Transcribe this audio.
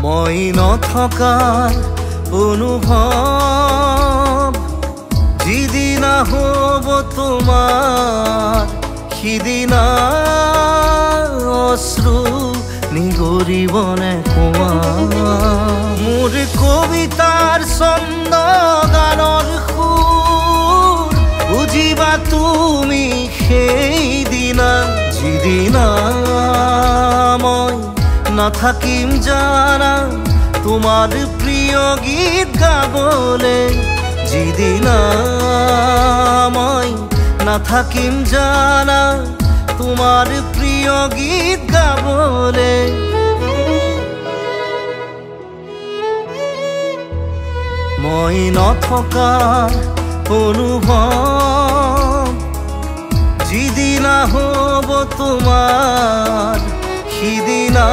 মই নথকাৰ অনুভৱ যিদিনা হ'ব তোমাৰ সিদিনা অশ্ৰু নিগৰিবনে কোৱা মোৰ কবিতাৰ ছন্দ গানৰ সুৰ বুজিবা তুমি সেইদিনা যিদিনা মই নাথাকিম জানা তোমাৰ প্ৰিয় গীত গাবলে যিদিনা মই নাথাকিম জানা তোমাৰ প্ৰিয় গীত গাবলে মই নথকাৰ অনুভৱ যিদিনা হ'ব তোমাৰ সিদিনা